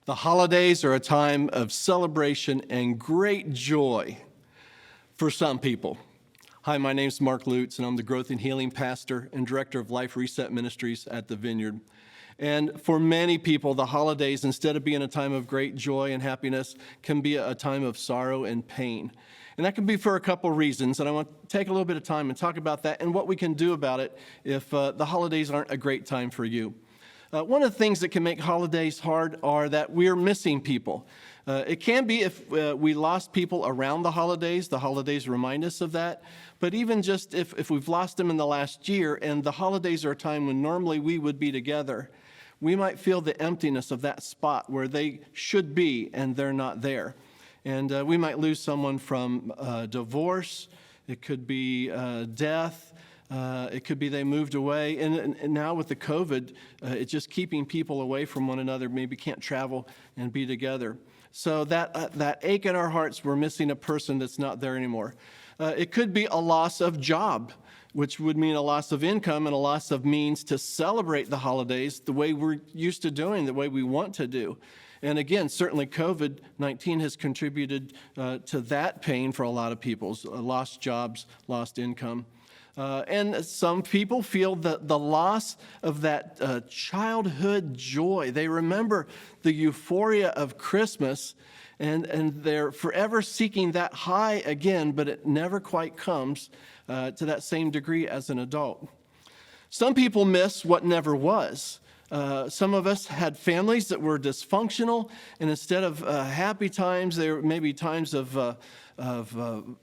The holidays are a time of celebration and great joy for some people. Hi, my name is Mark Lutz, and I'm the Growth and Healing Pastor and Director of Life Reset Ministries at the Vineyard. And for many people, the holidays, instead of being a time of great joy and happiness, can be a time of sorrow and pain. And that can be for a couple reasons, and I want to take a little bit of time and talk about that and what we can do about it if the holidays aren't a great time for you. One of the things that can make holidays hard are that we're missing people. It can be if we lost people around the holidays remind us of that. But even just if we've lost them in the last year and the holidays are a time when normally we would be together, we might feel the emptiness of that spot where they should be and they're not there. And we might lose someone from divorce. It could be death. It could be they moved away. And now with the COVID, it's just keeping people away from one another, maybe can't travel and be together. So that ache in our hearts, we're missing a person that's not there anymore. It could be a loss of job, which would mean a loss of income and a loss of means to celebrate the holidays the way we're used to doing, the way we want to do. And again, certainly COVID-19 has contributed to that pain for a lot of people, lost jobs, lost income. And some people feel the loss of that childhood joy. They remember the euphoria of Christmas, and they're forever seeking that high again, but it never quite comes to that same degree as an adult. Some people miss what never was. Some of us had families that were dysfunctional, and instead of happy times, there may be times of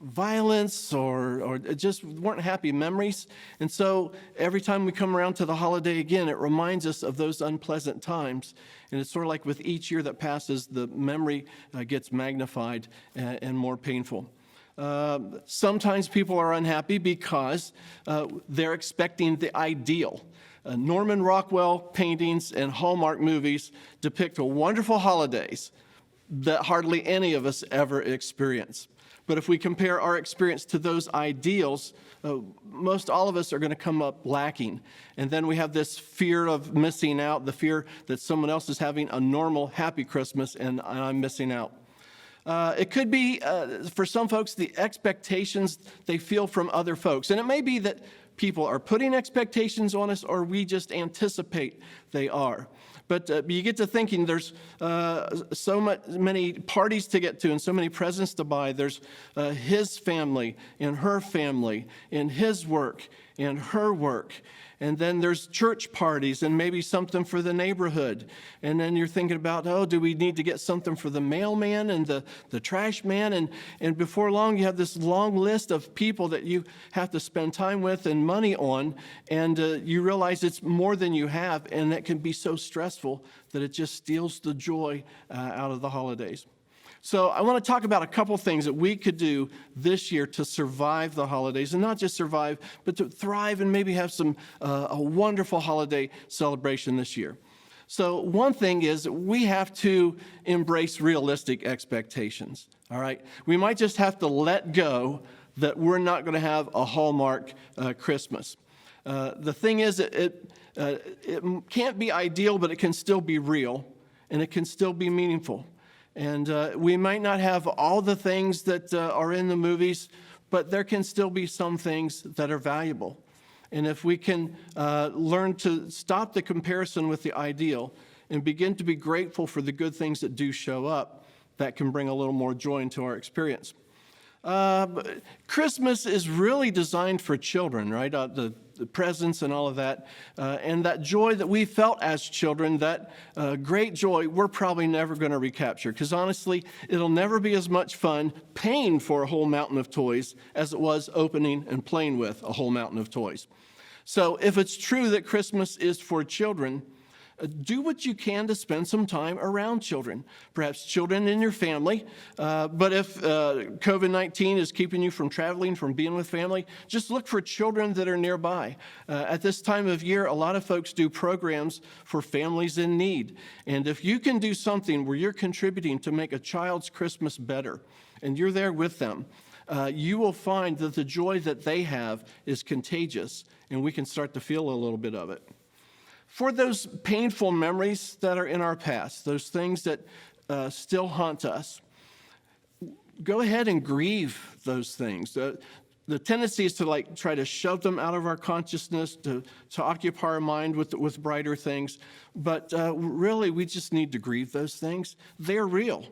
violence or just weren't happy memories. And so every time we come around to the holiday again, it reminds us of those unpleasant times. And it's sort of like with each year that passes, the memory gets magnified and more painful. Sometimes people are unhappy because they're expecting the ideal. Norman Rockwell paintings and Hallmark movies depict wonderful holidays that hardly any of us ever experience. But if we compare our experience to those ideals, most all of us are going to come up lacking. And then we have this fear of missing out, the fear that someone else is having a normal, happy Christmas and I'm missing out. It could be, for some folks, the expectations they feel from other folks. And it may be that people are putting expectations on us or we just anticipate they are. But you get to thinking there's many parties to get to and so many presents to buy. There's his family and her family and his work and her work. And then there's church parties and maybe something for the neighborhood. And then you're thinking about, do we need to get something for the mailman and the trash man? And before long, you have this long list of people that you have to spend time with and money on. And you realize it's more than you have. And that can be so stressful that it just steals the joy out of the holidays. So I want to talk about a couple things that we could do this year to survive the holidays, and not just survive, but to thrive and maybe have a wonderful holiday celebration this year. So one thing is we have to embrace realistic expectations, all right? We might just have to let go that we're not going to have a Hallmark Christmas. The thing is, it can't be ideal, but it can still be real, and it can still be meaningful. And we might not have all the things that are in the movies, but there can still be some things that are valuable. And if we can learn to stop the comparison with the ideal and begin to be grateful for the good things that do show up, that can bring a little more joy into our experience. Christmas is really designed for children, right? The presents and all of that. And that joy that we felt as children, that great joy, we're probably never going to recapture. Because honestly, it'll never be as much fun paying for a whole mountain of toys as it was opening and playing with a whole mountain of toys. So if it's true that Christmas is for children, do what you can to spend some time around children, perhaps children in your family. But if COVID-19 is keeping you from traveling, from being with family, just look for children that are nearby. At this time of year, a lot of folks do programs for families in need. And if you can do something where you're contributing to make a child's Christmas better, and you're there with them, you will find that the joy that they have is contagious, and we can start to feel a little bit of it. for those painful memories that are in our past, those things that still haunt us, go ahead and grieve those things. The tendency is to try to shove them out of our consciousness, to occupy our mind with brighter things. But really, we just need to grieve those things. They're real,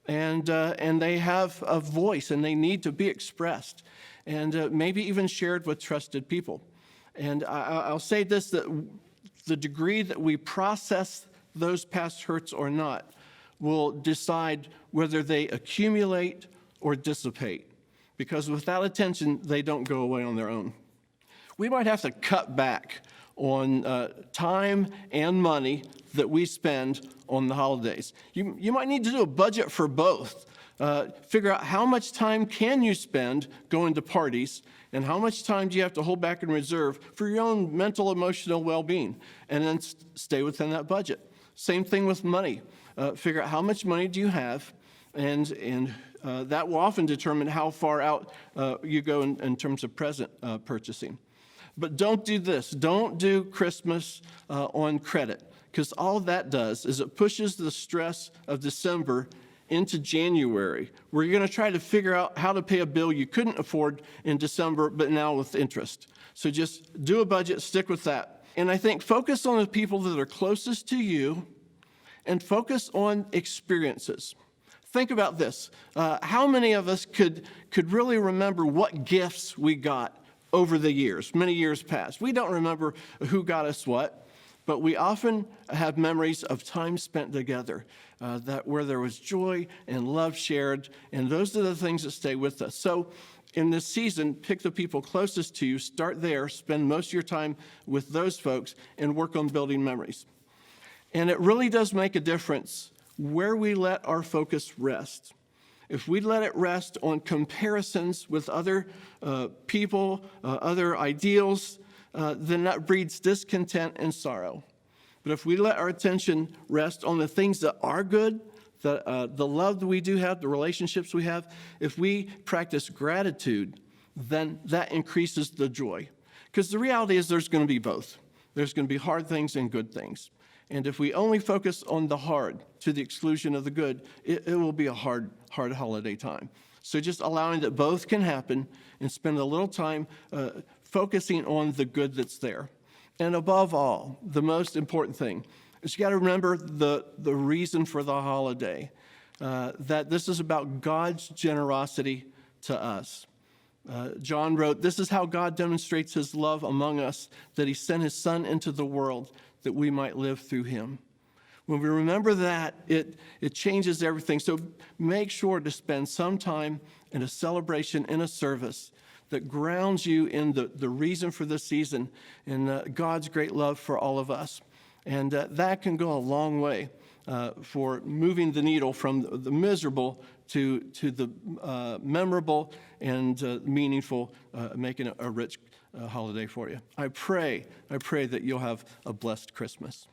and they have a voice, and they need to be expressed, and maybe even shared with trusted people. And I'll say this, that the degree that we process those past hurts or not will decide whether they accumulate or dissipate. Because without attention, they don't go away on their own. We might have to cut back on time and money that we spend on the holidays. You might need to do a budget for both. Figure out how much time can you spend going to parties, and how much time do you have to hold back in reserve for your own mental, emotional well-being, and then stay within that budget. Same thing with money. Figure out how much money do you have, and that will often determine how far out you go in terms of present purchasing. But don't do this. Don't do Christmas on credit, because all that does is it pushes the stress of December into January, where you're going to try to figure out how to pay a bill you couldn't afford in December, but now with interest. So just do a budget, stick with that. And I think focus on the people that are closest to you, and focus on experiences. Think about this. How many of us could really remember what gifts we got over the years, many years past? We don't remember who got us what, but we often have memories of time spent together, where there was joy and love shared, and those are the things that stay with us. So in this season, pick the people closest to you, start there, spend most of your time with those folks, and work on building memories. And it really does make a difference where we let our focus rest. If we let it rest on comparisons with other people, other ideals, then that breeds discontent and sorrow. But if we let our attention rest on the things that are good, the love that we do have, the relationships we have, if we practice gratitude, then that increases the joy. Because the reality is there's going to be both. There's going to be hard things and good things. And if we only focus on the hard to the exclusion of the good, it will be a hard holiday time. So just allowing that both can happen, and spend a little time focusing on the good that's there. And above all, the most important thing is you got to remember the reason for the holiday, that this is about God's generosity to us. John wrote, "This is how God demonstrates his love among us, that he sent his Son into the world that we might live through him." When we remember that, it changes everything. So make sure to spend some time in a celebration, in a service that grounds you in the reason for this season and God's great love for all of us. And that can go a long way for moving the needle from the miserable to the memorable and meaningful, making a rich holiday for you. I pray that you'll have a blessed Christmas.